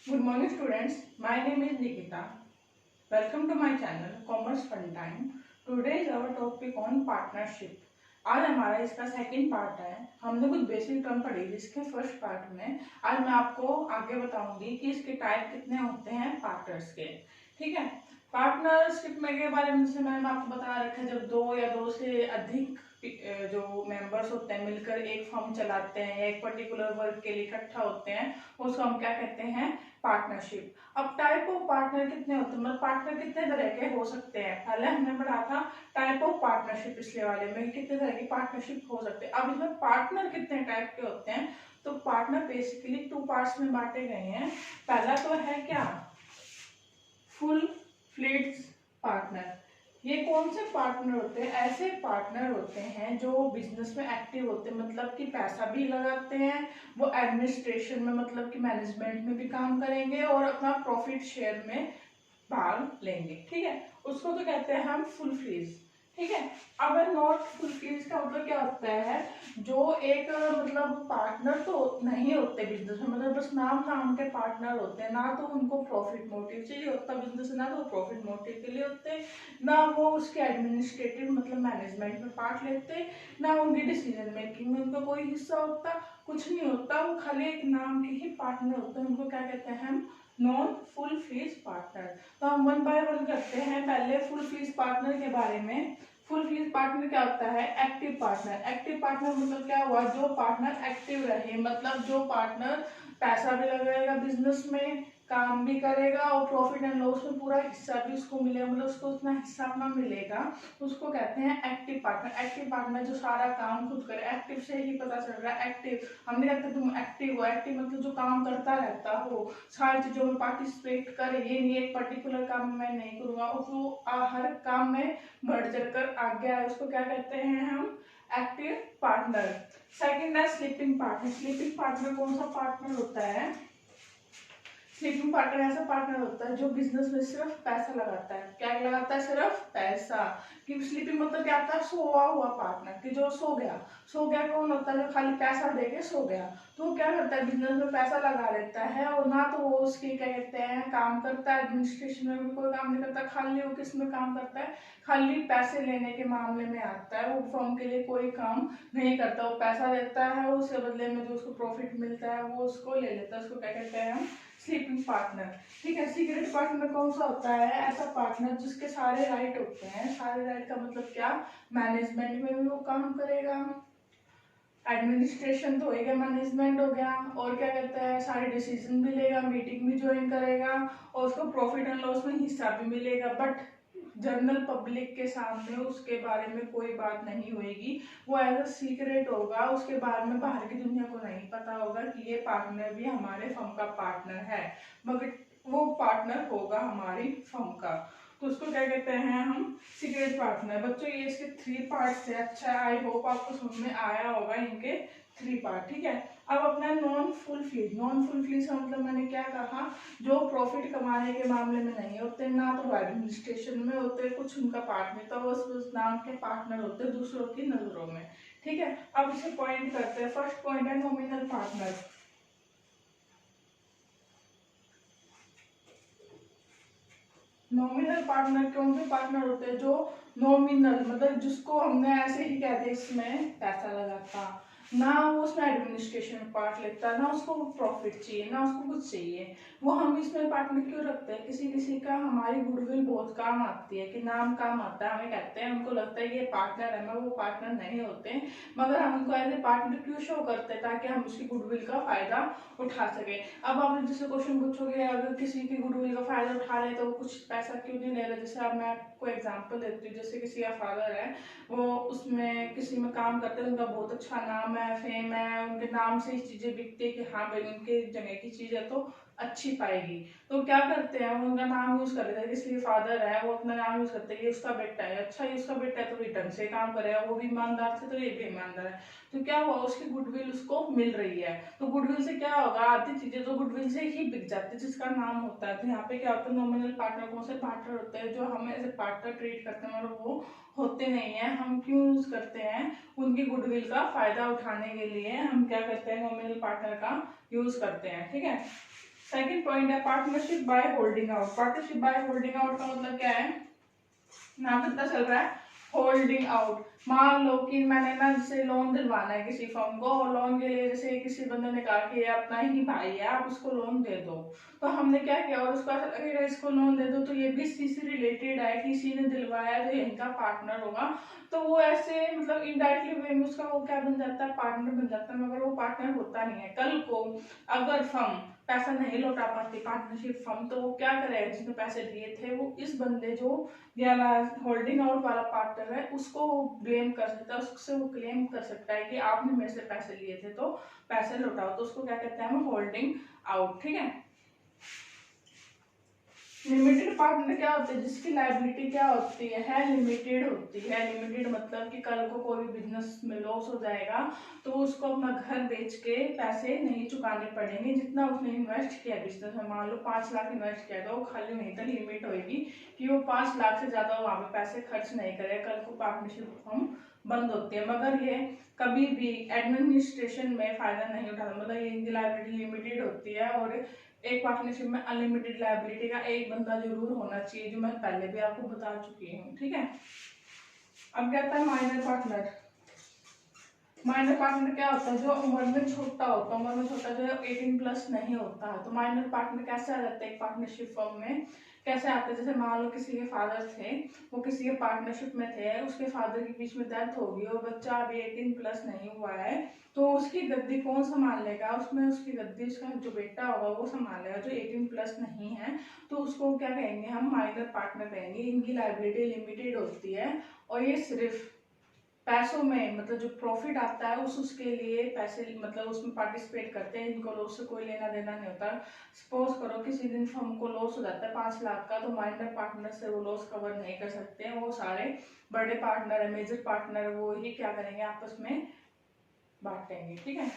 Good morning students, my name is Nikita. Welcome to my channel Commerce Fun Time. Today is our topic on partnership. आज हमारा इसका second part है। हमने कुछ basic term पढ़ी जिसके फर्स्ट पार्ट में आज मैं आपको आगे बताऊंगी कि इसके टाइप कितने होते हैं पार्टनर्स के। ठीक है, पार्टनरशिप में के बारे में जैसे मैंने आपको बता रखा है, जब दो या दो से अधिक जो मेंबर्स होते हैं मिलकर एक फर्म चलाते हैं या एक पर्टिकुलर वर्क के लिए इकट्ठा होते हैं, उसको हम क्या कहते हैं, पार्टनरशिप। अब टाइप ऑफ पार्टनर कितने होते हैं, मतलब पार्टनर कितने तरह के हो सकते हैं, पहले हमने पढ़ा था टाइप ऑफ पार्टनरशिप पिछले वाले में कितने तरह की पार्टनरशिप हो सकते हैं। अब इसमें पार्टनर कितने टाइप के होते हैं, तो पार्टनर बेसिकली टू पार्ट्स में बांटे गए हैं। पहला तो है क्या, फुल फ्लेड्ज पार्टनर। ये कौन से पार्टनर होते हैं, ऐसे पार्टनर होते हैं जो बिजनेस में एक्टिव होते हैं, मतलब कि पैसा भी लगाते हैं, वो एडमिनिस्ट्रेशन में मतलब कि मैनेजमेंट में भी काम करेंगे और अपना प्रॉफिट शेयर में भाग लेंगे। ठीक है, उसको तो कहते हैं हम फुल फ्रीज। ठीक है, अब नॉट फुल फ्रीज का मतलब क्या होता है, जो एक मतलब पार्टनर तो नहीं होते बिजनेस में, मतलब बस नाम नाम के पार्टनर होते हैं, ना तो उनको प्रॉफिट मोटिव चाहिए होता बिजनेस, ना तो प्रॉफिट मोटिव के लिए होते, ना वो उसके एडमिनिस्ट्रेटिव मतलब मैनेजमेंट में पार्ट लेते, ना उनकी डिसीजन मेकिंग में उनका कोई हिस्सा होता, कुछ नहीं होता, वो खाली एक नाम के ही पार्टनर होते हैं। उनको क्या कहते हैं हम, नॉन फुल फ्लेज पार्टनर। तो हम वन बाय वन करते हैं। पहले फुल फ्लेज पार्टनर के बारे में। फुल फ्लेज पार्टनर क्या होता है, एक्टिव पार्टनर। एक्टिव पार्टनर मतलब क्या हुआ, जो पार्टनर एक्टिव रहे, मतलब जो पार्टनर पैसा भी लगाएगा बिजनेस में, काम भी करेगा और प्रॉफिट एंड लॉस में पूरा हिस्सा भी उसको मिलेगा, मतलब उसको उतना हिस्सा अपना मिलेगा, उसको कहते हैं एक्टिव पार्टनर। एक्टिव पार्टनर जो सारा काम खुद करे, एक्टिव से ही पता चल रहा है एक्टिव, हम नहीं कहते तुम एक्टिव हो, एक्टिव मतलब जो काम करता रहता हो, सारी चीजों में पार्टिसिपेट करे, ये नहीं एक पर्टिकुलर काम मैं नहीं करूंगा, उसको हर काम में बढ़ चढ़ कर आगे आए, उसको क्या कहते हैं हम, एक्टिव पार्टनर। सेकंड है स्लीपिंग पार्टनर। स्लीपिंग पार्टनर कौन सा पार्टनर होता है, स्लीपिंग पार्टनर ऐसा पार्टनर होता है जो बिजनेस में सिर्फ पैसा लगाता है। क्या लगाता है, सिर्फ पैसा। कि स्लीपिंग मतलब क्या होता है, सोया हुआ पार्टनर, कि जो सो गया। सो गया कौन होता है, जो खाली पैसा देके सो गया। तो वो क्या करता है, बिजनेस में पैसा लगा लेता है और ना तो वो उसकी क्या कहते हैं काम करता है, एडमिनिस्ट्रेशन में भी कोई काम नहीं करता, खाली वो किस में काम करता है, खाली पैसे लेने के मामले में आता है। वो फर्म के लिए कोई काम नहीं करता, वो पैसा लेता है, उसके बदले में जो उसको प्रॉफिट मिलता है वो उसको ले लेता है, उसको क्या कहते हैं हम, स्लीपिंग पार्टनर। ठीक है, सीक्रेट पार्टनर कौन सा होता है, ऐसा पार्टनर जिसके सारे राइट होते हैं। सारे राइट का मतलब क्या, मैनेजमेंट में भी वो काम करेगा, एडमिनिस्ट्रेशन तो हो गया, मैनेजमेंट हो गया, और क्या कहते हैं सारे डिसीजन भी लेगा, मीटिंग भी ज्वाइन करेगा और उसको प्रॉफिट एंड लॉस में हिस्सा भी मिलेगा। बट जनरल पब्लिक के सामने उसके बारे में कोई बात नहीं होगी, वो एज अ सीक्रेट होगा, उसके बारे में बाहर की दुनिया को नहीं पता होगा कि ये पार्टनर भी हमारे फर्म का पार्टनर है, मगर वो पार्टनर होगा हमारी फर्म का, तो उसको क्या कहते हैं हम, सीक्रेट पार्टनर। बच्चों ये इसके 3 पार्ट्स है। अच्छा, आई होप आपको समझ में आया होगा इनके 3 पार्ट। ठीक है, अब अपना non full feed. Non full feed का मतलब मैंने क्या कहा, जो प्रॉफिट कमाने के मामले में नहीं होते, ना तो एडमिनिस्ट्रेशन में होते, कुछ उनका पार्ट नहीं था, बस उस नाम के पार्टनर होते दूसरों की नजरों में। ठीक है, अब इसे पॉइंट करते हैं। फर्स्ट पॉइंट है नॉमिनल पार्टनर। नॉमिनल पार्टनर कौन से पार्टनर होते हैं, जो नॉमिनल मतलब जिसको हमने ऐसे ही कहते इसमें पैसा लगाता, ना वो उसमें एडमिनिस्ट्रेशन में पार्ट लेता, ना उसको प्रॉफिट चाहिए, ना उसको कुछ चाहिए, वो हम इसमें पार्टनर क्यों रखते हैं, किसी किसी का हमारी गुडविल बहुत काम आती है, कि नाम काम आता है, हमें कहते हैं, उनको लगता है ये पार्टनर है, मगर वो पार्टनर नहीं होते, मगर हम उनको एज ए पार्टनर क्यों शो करते हैं, ताकि हम उसकी गुडविल का फायदा उठा सके। अब आप जैसे क्वेश्चन पूछोगे, अगर किसी की गुडविल का फायदा उठा रहे तो वो कुछ पैसा क्यों नहीं ले रहे, जैसे अब मैं आपको एग्जांपल देती हूँ, जैसे किसी का फादर है, वो उसमें किसी में काम करते हैं, उनका बहुत अच्छा नाम है, फेम है, उनके नाम से ही चीजें बिकती है, कि हाँ भाई उनके जगह की चीज है तो अच्छी पाएगी, तो क्या करते हैं वो उनका नाम यूज कर लेते हैं, इसलिए फादर है वो अपना नाम यूज करते हैं, ये उसका बेटा है, अच्छा ये उसका बेटा है तो ये ढंग से काम करेगा, वो भी ईमानदार थे तो ये भी ईमानदार है, तो क्या हुआ उसकी गुडविल उसको मिल रही है। तो गुडविल से क्या होगा, आधी चीजें तो गुडविल से ही बिक जाती है जिसका नाम होता है। तो यहाँ पे क्या होता है, नॉमिनल पार्टनर कौन से पार्टनर होते हैं, जो हमें एज ए पार्टनर ट्रीट करते हैं और वो होते नहीं है, हम क्यों यूज करते हैं, उनकी गुडविल का फायदा उठाने के लिए हम क्या करते हैं, नॉमिनल पार्टनर का यूज करते हैं। ठीक है, सेकंड पॉइंट है partnership by holding out. Partnership by holding out का मतलब क्या है, नाम पता चल रहा है होल्डिंग आउट। मान लो कि मैंने ना जैसे लोन दिलवाना है किसी फर्म को, और लोन के लिए जैसे किसी बंदे ने कहा कि ये अपना ही भाई है आप उसको लोन दे दो, तो हमने क्या किया और उसको ऐसा लगेगा इसको लोन दे दो तो ये भी इसी से रिलेटेड है, किसी ने दिलवाया तो ये इनका पार्टनर होगा, तो वो ऐसे मतलब इनडायरेक्टली वे में उसका वो क्या बन जाता है, पार्टनर बन जाता है, मगर वो पार्टनर होता नहीं है। कल को अगर फर्म पैसा नहीं लौटा पाती पार्टनरशिप फर्म, तो वो क्या करेगा, जिसने पैसे दिए थे वो इस बंदे जो या होल्डिंग आउट वाला पार्टनर है उसको ब्लेम कर सकता है, उससे वो क्लेम कर सकता है कि आपने मेरे से पैसे लिए थे तो पैसे लौटाओ, तो उसको क्या कहते हैं हम, होल्डिंग आउट। ठीक है। लिमिटेड पार्टनर क्या होते हैं, जिसकी लायबिलिटी क्या होती है लिमिटेड होती है। लिमिटेड मतलब कि कल को कोई भी बिजनेस में लॉस हो जाएगा तो उसको अपना घर बेच के पैसे नहीं चुकाने पड़ेंगे, जितना उसने इन्वेस्ट किया बिजनेस में। मान लो 5 लाख इन्वेस्ट किया तो वो खाली वहीं तक लिमिट होगी कि वो 5 लाख से ज्यादा वहां पे पैसे खर्च नहीं करे, कल को पार्टनरशिप फर्म बंद होती है। मगर ये कभी भी एडमिनिस्ट्रेशन में फायदा नहीं उठाता, मतलब ये इनकी लायबिलिटी लिमिटेड होती है, और एक पार्टनरशिप में अनलिमिटेड लायबिलिटी का एक बंदा जरूर होना चाहिए, जो मैं पहले भी आपको बता चुकी हूँ। ठीक है। अब क्या आता है माइनर पार्टनर। माइनर पार्टनर क्या होता है, जो उम्र में छोटा होता है, उम्र में छोटा जो है 18 प्लस नहीं होता है। तो माइनर पार्टनर कैसे आ जाता है एक पार्टनरशिप फर्म में, कैसे आते हैं, जैसे मान लो किसी के फादर थे, वो किसी के पार्टनरशिप में थे, उसके फादर के बीच में डेथ होगी और बच्चा अभी 18 प्लस नहीं हुआ है, तो उसकी गद्दी कौन संभाल लेगा, उसमें उसकी गद्दी उसका जो बेटा होगा वो संभालेगा, जो 18 प्लस नहीं है, तो उसको क्या कहेंगे हम, माइनर पार्टनर कहेंगे। इनकी लायबिलिटी लिमिटेड होती है और ये सिर्फ पैसों में मतलब जो प्रॉफिट आता है उसके लिए पैसे मतलब उसमें पार्टिसिपेट करते हैं, इनको लॉस से कोई लेना देना नहीं होता। सपोज करो किसी दिन फर्म को लॉस हो जाता है 5 लाख का, तो माइनर पार्टनर से वो लॉस कवर नहीं कर सकते हैं, वो सारे बड़े पार्टनर है, मेजर पार्टनर, वो ही क्या करेंगे, आपस में बांटेंगे। ठीक है।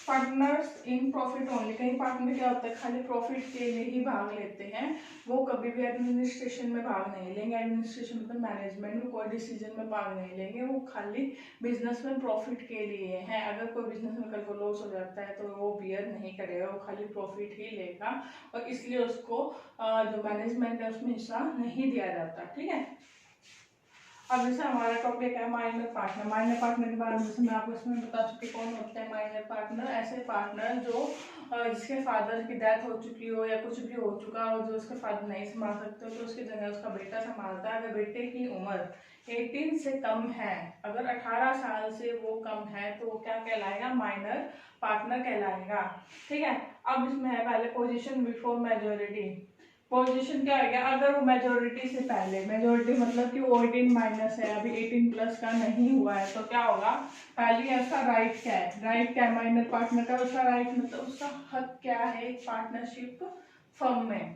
Partners in profit only. कई पार्टनर क्या होता है खाली प्रॉफिट के लिए ही भाग लेते हैं, वो कभी भी एडमिनिस्ट्रेशन में भाग नहीं लेंगे, एडमिनिस्ट्रेशन मतलब मैनेजमेंट में कोई डिसीजन में भाग नहीं लेंगे, वो खाली बिजनेस में प्रॉफिट के लिए है। अगर कोई बिजनेस में कल को लॉस हो जाता है तो वो बियर नहीं करेगा, वो खाली प्रॉफिट ही लेगा, और इसलिए उसको जो मैनेजमेंट है उसमें हिस्सा नहीं दिया जाता। ठीक है। अब जैसे हमारा टॉपिक है माइनर पार्टनर। माइनर पार्टनर के बारे में जैसे मैं आपको इसमें बता चुकी कौन होते हैं माइनर पार्टनर। ऐसे पार्टनर जो जिसके फादर की डेथ हो चुकी हो या कुछ भी हो चुका हो, जो उसके फादर नहीं संभाल सकते हो, तो उसकी जगह उसका बेटा संभालता है। अगर बेटे की उम्र 18 से कम है, अगर 18 साल से वो कम है, तो वो क्या कहलाएगा, माइनर पार्टनर कहलाएगा। ठीक है। अब इसमें है पहले पोजिशन बिफोर मेजोरिटी। पोजीशन क्या है, अगर वो मेजोरिटी से पहले, मेजोरिटी मतलब कि वो 18 माइनस है, अभी 18 प्लस का नहीं हुआ है, तो क्या होगा, पहले उसका राइट क्या है, राइट क्या है माइनर पार्टनर का, उसका राइट मतलब उसका हक क्या है एक पार्टनरशिप फर्म में।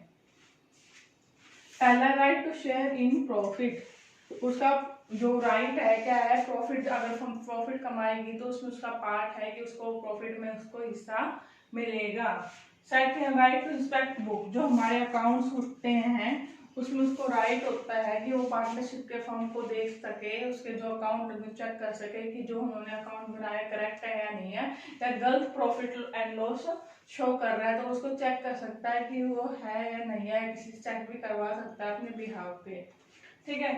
पहला right to share in profit, उसका जो राइट है क्या है, प्रॉफिट, अगर फर्म प्रॉफिट कमाएगी तो उसमें उसका पार्ट है कि उसको प्रॉफिट में उसको हिस्सा मिलेगा। Second right to inspect book, जो हमारे अकाउंट्स होते हैं उसमें उसको राइट होता है कि वो पार्टनरशिप के फर्म को देख सके, उसके जो अकाउंट चेक कर सके कि जो उन्होंने अकाउंट बनाया करेक्ट है या नहीं है, या गलत प्रॉफिट एंड लॉस शो कर रहा है तो उसको चेक कर सकता है कि वो है या नहीं है, किसी से चेक भी करवा सकता है अपने बिहाफ पे। ठीक है।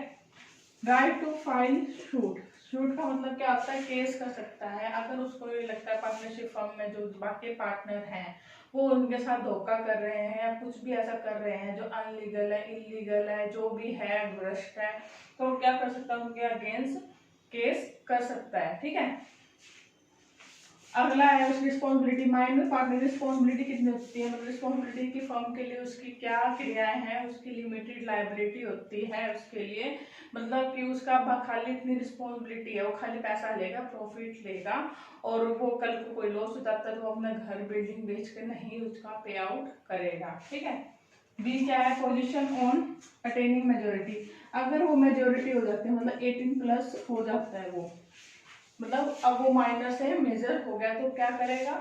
Right to file suit. Suit का मतलब क्या होता है, केस कर सकता है अगर उसको ये लगता है पार्टनरशिप फर्म में जो बाकी पार्टनर हैं वो उनके साथ धोखा कर रहे हैं या कुछ भी ऐसा कर रहे हैं जो अनलीगल है, इलीगल है, जो भी है, भ्रष्ट है, तो क्या कर सकता है, उनके अगेंस्ट केस कर सकता है। ठीक है। अगला है उसकी रिस्पॉन्सिबिलिटी। माइनर पार्टनर रिस्पॉन्सिबिलिटी कितनी होती है, मतलब रिस्पॉन्सिबिलिटी की फर्म के लिए उसकी क्या क्रियाएं हैं, उसकी लिमिटेड लायबिलिटी होती है उसके लिए, मतलब कि उसका खाली इतनी रिस्पॉन्सिबिलिटी है, वो खाली पैसा लेगा, प्रॉफिट लेगा, और वो कल को कोई लॉस हो जाता है तो वो अपना घर बिल्डिंग बेच कर नहीं उसका पे आउट करेगा। ठीक है। बी क्या है, पोजीशन ऑन अटेनिंग मेजोरिटी। अगर वो मेजोरिटी हो जाती है मतलब 18 प्लस हो जाता है वो, मतलब अब वो माइनर से मेजर हो गया, तो क्या करेगा,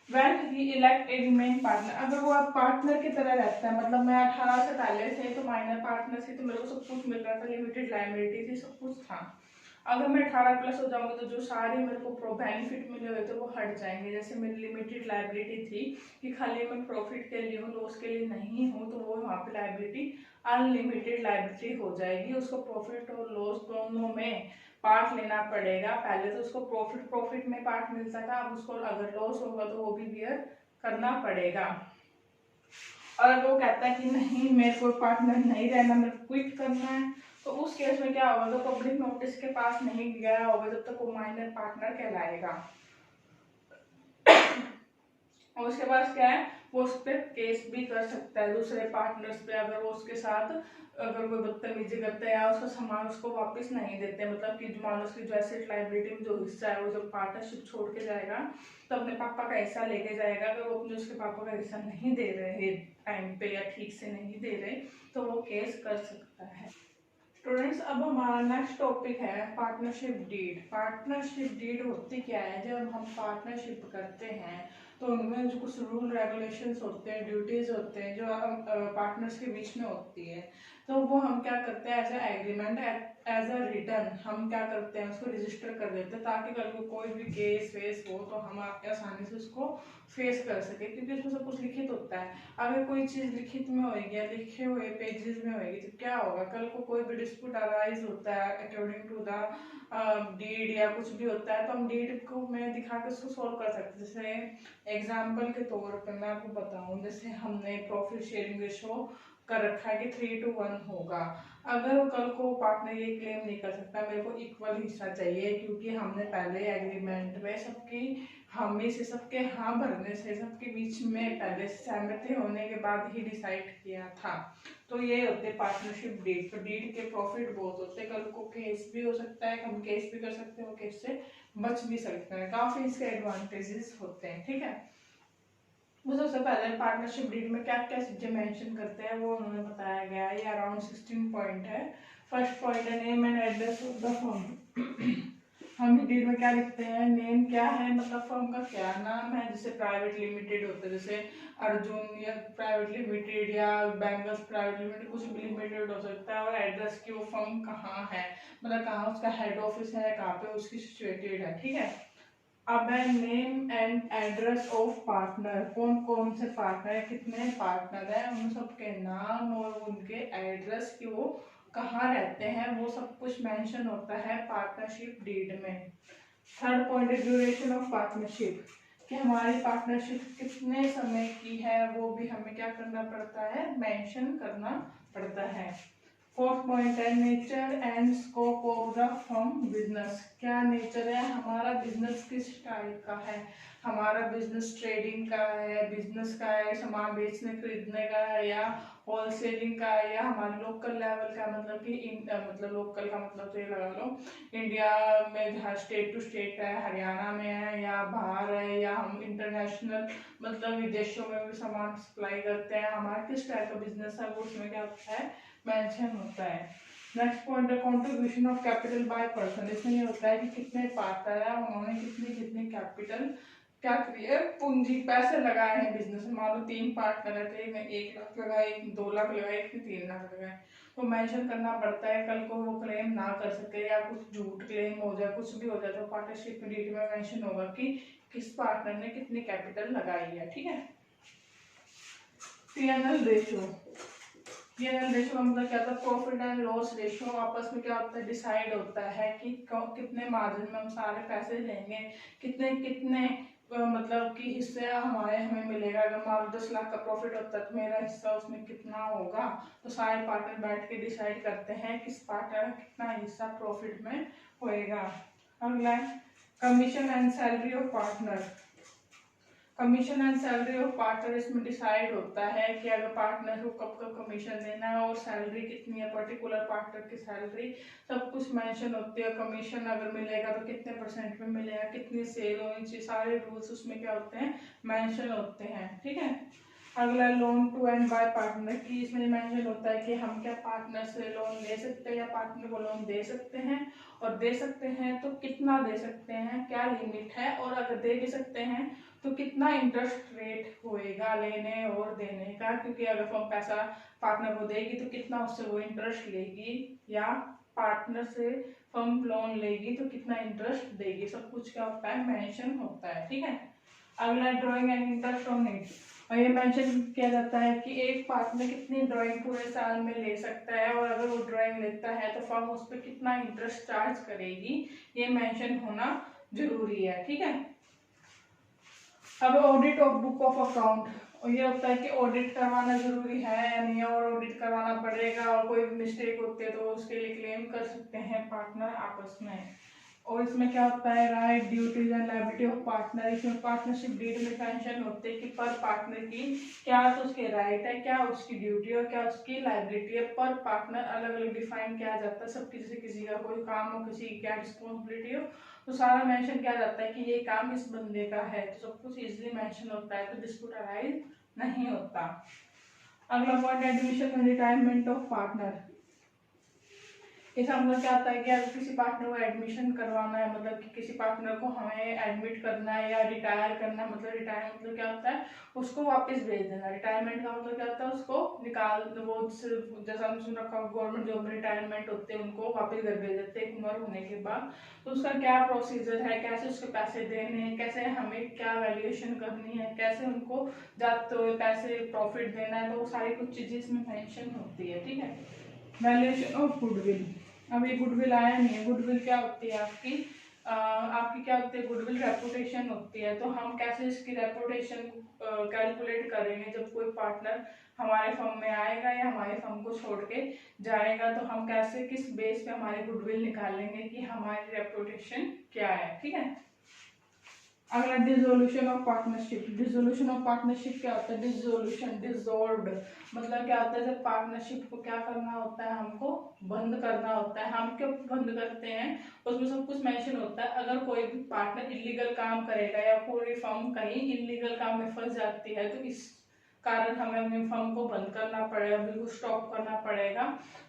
when he elect A remain partner. अगर वो अब पार्टनर की तरह रहता है, मतलब मैं 18 से पहले थे तो माइनर पार्टनर से तो मेरे को सब कुछ मिल रहा था, लिमिटेड लायबिलिटी थी, सब कुछ था, अगर मैं 18 प्लस हो जाऊंगी तो जो सारे मेरे को बेनिफिट मिले हुए थे वो हट जाएंगे। जैसे मेरी लिमिटेड लाइबिलिटी थी कि खाली मैं प्रॉफिट के लिए हूँ, लॉस के लिए नहीं हूँ, तो वो वहाँ पे लाइबिलिटी अनलिमिटेड लाइबिलिटी हो जाएगी। उसको प्रॉफिट और लॉस दोनों में पार्ट लेना पड़ेगा। पहले तो उसको प्रॉफिट में पार्ट मिलता था, अब उसको अगर लॉस होगा तो वो भी बियर करना पड़ेगा। और अगर वो कहता है कि नहीं मेरे को पार्टनर नहीं रहना, मेरे को क्विट करना है, तो उस केस में क्या होगा, तो पब्लिक नोटिस के पास नहीं गया होगा जब तक वो माइनर पार्टनर कहलाएगा। और उसके पास क्या है, वो उस पर केस भी कर सकता है दूसरे पार्टनर्स पे, अगर वो उसके साथ अगर कोई बदतमीजी करते हैं या उसका सामान उसको वापस नहीं देते, मतलब कि मान लो उसकी जो एसेट लाइबिलिटी में जो हिस्सा है वो जब पार्टनरशिप छोड़ के जाएगा तो अपने पापा का हिस्सा लेके जाएगा। अगर वो अपने उसके पापा का हिस्सा नहीं दे रहे टाइम पे या ठीक से नहीं दे रहे तो वो केस कर सकता है। स्टूडेंट्स, अब हमारा नेक्स्ट टॉपिक है पार्टनरशिप डीड। पार्टनरशिप डीड होती क्या है, जब हम पार्टनरशिप करते हैं तो उनमें जो कुछ रूल रेगुलेशंस होते हैं, ड्यूटीज होते हैं जो पार्टनर्स के बीच में होती है, तो वो हम क्या करते हैं as a agreement, as a return हम क्या करते हैं उसको रजिस्टर कर देते हैं, ताकि कल को कोई भी केस वेस हो तो हम आसानी से उसको फेस कर सके, क्योंकि उसमें सब कुछ लिखित होता है। अगर कोई चीज़ लिखित में होगी या लिखे हुए पेजेस में होगी तो क्या होगा, कल को कोई भी डिस्प्यूट अराइज होता है अकॉर्डिंग टू द डीड या कुछ भी होता है तो हम डीड को मैं दिखा के उसको सॉल्व कर सकते हैं। जैसे एग्जाम्पल के तौर पर मैं आपको बताऊं, जैसे हमने प्रॉफिट शेयरिंग रेशो कर रखा है कि 3:1 होगा। अगर वो कल को पार्टनर ये क्लेम नहीं कर सकता मेरे को इक्वल हिस्सा चाहिए, क्योंकि हमने पहले एग्रीमेंट में सबकी हामी से, सबके हाँ भरने से, सबके बीच में पहले सहमति होने के बाद ही डिसाइड किया था, तो ये होते पार्टनरशिप डीड। तो डीड के प्रॉफिट बहुत होते हैं, कल को केस भी हो सकता है, हम केस भी कर सकते हैं, वो केस से बच भी सकते हैं, काफी इसके एडवांटेजेस होते हैं। ठीक है, वो सबसे पहले पार्टनरशिप डीड में क्या क्या चीजें मेंशन करते हैं वो उन्होंने बताया गया है। ये अराउंड 16 पॉइंट है। फर्स्ट पॉइंट है name and address of the firm. हम डीड में क्या लिखते हैं, नेम क्या है, मतलब फर्म का क्या नाम है, जैसे प्राइवेट लिमिटेड होता है, जैसे अर्जुन या प्राइवेट लिमिटेड या बैंगल्स प्राइवेट लिमिटेड, कुछ भी लिमिटेड हो सकता है। और एड्रेस की वो फर्म कहाँ है, मतलब कहाँ उसका हेड ऑफिस है, कहाँ पे उसकी सिचुएटेड है। ठीक है, अब है name and address of partner, कौन कौन से पार्टनर है, कितने पार्टनर है, उन सबके नाम और उनके एड्रेस की वो कहाँ रहते हैं, वो सब कुछ मेंशन होता है पार्टनरशिप डीड में। थर्ड पॉइंट है ड्यूरेशन ऑफ पार्टनरशिप, कि हमारी पार्टनरशिप कितने समय की है वो भी हमें क्या करना पड़ता है, मेंशन करना पड़ता है। फोर्थ पॉइंट है nature and scope of the firm business, क्या नेचर है हमारा बिजनेस, किस टाइप का है, हमारा बिजनेस ट्रेडिंग का है, बिजनेस का है, सामान बेचने खरीदने का है, या होलसेलिंग का है, या हमारे लोकल लेवल का, मतलब कि मतलब लोकल का मतलब तो ये लगा लो इंडिया में जहाँ स्टेट टू स्टेट है, हरियाणा में है या बाहर है, या हम इंटरनेशनल मतलब विदेशों में भी सामान सप्लाई करते हैं, हमारा किस टाइप का बिजनेस है वो उसमें क्या होता है, मेंशन होता है। नेक्स्ट पॉइंट है contribution of capital by person, इसमें ये होता है कि कितने पार्टनर है, उन्होंने कितनी कितनी कैपिटल क्या करिए पूंजी पैसे लगाए हैं बिजनेस में। मान लो 3 पार्टनर है तो एक ने 1 लाख लगाए, एक 2 लाख लगाए, एक ने 3 लाख लगाए, तो मेंशन करना पड़ता है, कल को वो क्लेम ना कर सके या कुछ झूठ क्लेम हो जाए, कुछ भी हो जाए तो पार्टनरशिप डीड में मेंशन होगा कि किस पार्टनर ने कितनी कैपिटल लगाई है। ठीक है, पीएनएल रेशियो, पीएनएल रेशियो का मतलब क्या होता है, प्रॉफिट एंड लॉस रेशियो आपस में क्या होता है, डिसाइड होता है कि कितने मार्जिन में हम सारे पैसे लेंगे, कितने कितने मतलब कि हिस्से हमारे हमें मिलेगा। अगर मान लो 10 लाख का प्रॉफिट होता है तो मेरा हिस्सा उसमें कितना होगा, तो सारे पार्टनर बैठ के डिसाइड करते हैं किस पार्टनर कितना हिस्सा प्रॉफिट में होएगा। अगला commission and salary of partner, commission and salary of partner इसमें डिसाइड होता है कि अगर पार्टनर को कब कब कमीशन देना है और सैलरी कितनी है, पर्टिकुलर पार्टनर की सैलरी सब कुछ मेंशन होती है। कमीशन अगर मिलेगा तो कितने परसेंट में मिलेगा, कितनी सेल होनी चाहिए, सारे रूल्स उसमें क्या होते हैं, मेंशन होते हैं। ठीक है, अगला loan to and by partner की, इसमें मेंशन होता है कि हम क्या पार्टनर से लोन ले सकते हैं या पार्टनर को लोन दे सकते हैं, और दे सकते हैं तो कितना दे सकते हैं, क्या लिमिट है, और अगर दे भी सकते हैं तो कितना इंटरेस्ट रेट होएगा लेने और देने का, क्योंकि अगर फर्म पैसा पार्टनर को देगी तो कितना उससे वो इंटरेस्ट लेगी या पार्टनर से फर्म लोन लेगी तो कितना इंटरेस्ट देगी, सब कुछ क्या होता है मेंशन होता है। ठीक है, अगला drawing and interest on it, और ये मेंशन किया जाता है कि एक पार्टनर कितनी ड्राइंग पूरे साल में ले सकता है, और अगर वो ड्राइंग लेता है तो फर्म उस पर कितना इंटरेस्ट चार्ज करेगी, ये मेंशन होना जरूरी है। ठीक है, अब audit of book of account, और ये होता है कि ऑडिट करवाना जरूरी है या नहीं, और ऑडिट करवाना पड़ेगा, और कोई मिस्टेक होती है तो उसके लिए क्लेम कर सकते हैं पार्टनर आपस में। और इसमें क्या होता है right, duties and liability of partner, इसमें पार्टनरशिप डीड में मेंशन होते हैं कि पर पार्टनर की क्या तो उसके राइट है, क्या उसकी ड्यूटी है और क्या उसकी लायबिलिटी है। पर पार्टनर अलग अलग डिफाइन किया जाता है, सब किसी का कोई काम हो, किसी की क्या रिस्पॉन्सिबिलिटी हो, तो सारा मेंशन किया जाता है कि ये काम इस बंदे का है, तो सब कुछ इजीली मेंशन होता है, तो डिस्प्यूट अराइज नहीं होता। अगला point, admission and retirement of partner. इसका मतलब क्या होता है कि अगर किसी पार्टनर को एडमिशन करवाना है, मतलब कि किसी पार्टनर को हमें एडमिट करना है या रिटायर करना है, मतलब रिटायर मतलब क्या होता है उसको वापस भेज देना। रिटायरमेंट का मतलब क्या होता है उसको निकाल, वो जैसा हम सुन रखा गवर्नमेंट जॉब में रिटायरमेंट होते हैं उनको वापस घर भेज देते हैं एक उम्र होने के बाद। तो उसका क्या प्रोसीजर है, कैसे उसके पैसे देने हैं, कैसे हमें क्या वैल्यूएशन करनी है, कैसे उनको जाते हुए पैसे प्रॉफिट देना है, तो वो सारी कुछ चीजें इसमें मेंशन होती है। ठीक है, वैल्यूएशन ऑफ गुडविल, अब ये गुडविल आया नहीं है। गुडविल क्या होती है आपकी क्या होती है, गुडविल रेपुटेशन होती है। तो हम कैसे इसकी रेपुटेशन कैलकुलेट करेंगे, जब कोई पार्टनर हमारे फर्म में आएगा या हमारे फर्म को छोड़ के जाएगा, तो हम कैसे किस बेस पे हमारी गुडविल निकालेंगे कि हमारी रेपुटेशन क्या है। ठीक है, अगला dissolution of partnership. Dissolution of partnership क्या होता है, डिसोल्यूशन डिसॉल्व्ड मतलब क्या होता है, जब पार्टनरशिप को क्या करना होता है, हमको बंद करना होता है। हम क्यों बंद करते हैं उसमें सब कुछ मेंशन होता है। अगर कोई भी पार्टनर इलीगल काम करेगा या पूरी फर्म कहीं इलीगल काम में फंस जाती है, तो इस कारण हमें अपनी फर्म को बंद करना पड़ेगा, बिल्कुल स्टॉप करना पड़ेगा।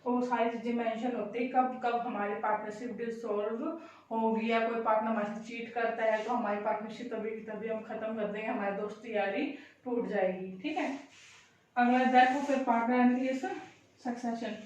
तो वो सारी चीजें मेंशन होती है कब कब हमारी पार्टनरशिप डिसॉल्व होगी, या कोई पार्टनर हमारे सीट करता है तो हमारी पार्टनरशिप तभी तभी हम खत्म कर देंगे, हमारी दोस्ती यारी टूट जाएगी। ठीक है, अगला death of A partner and is succession,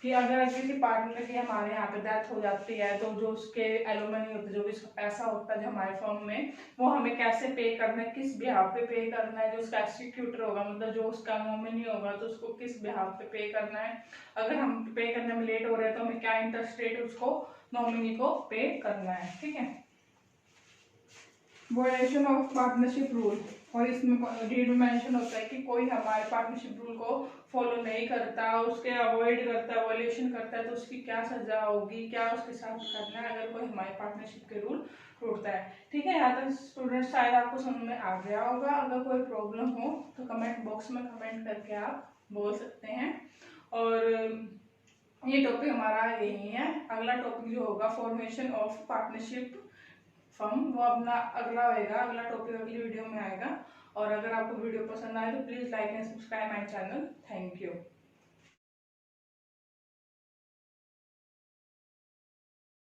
कि अगर किसी पार्टनर की हमारे यहाँ पे डेथ हो जाती है तो जो उसके एलुमनी होते जो भी उसका पैसा होता है जो हमारे फर्म में, वो हमें कैसे पे करना है, किस बिहाफ पे पे करना है। जो उसका एग्जीक्यूटर होगा मतलब जो उसका नॉमिनी होगा तो उसको किस बिहाफ पे करना है। अगर हम पे करने में लेट हो रहे हैं तो हमें क्या इंटरेस्ट रेट उसको नॉमिनी को पे करना है। ठीक है, वायलेशन ऑफ पार्टनरशिप रूल, और इसमें डीड में मेंशन होता है कि कोई हमारे पार्टनरशिप रूल को फॉलो नहीं करता, उसके अवॉइड करता है, वायलेशन करता है, तो उसकी क्या सजा होगी, क्या उसके साथ करना है अगर कोई हमारे पार्टनरशिप के रूल टूटता है। ठीक है, यहाँ तक स्टूडेंट शायद आपको समझ में आ गया होगा। अगर कोई प्रॉब्लम हो तो कमेंट बॉक्स में कमेंट करके आप बोल सकते हैं। और ये टॉपिक हमारा यही है। अगला टॉपिक जो होगा फॉर्मेशन ऑफ पार्टनरशिप फर्म, वो अपना अगला होएगा, अगला टॉपिक अगली वीडियो में आएगा। और अगर आपको वीडियो पसंद आए तो please like and subscribe my channel. Thank you.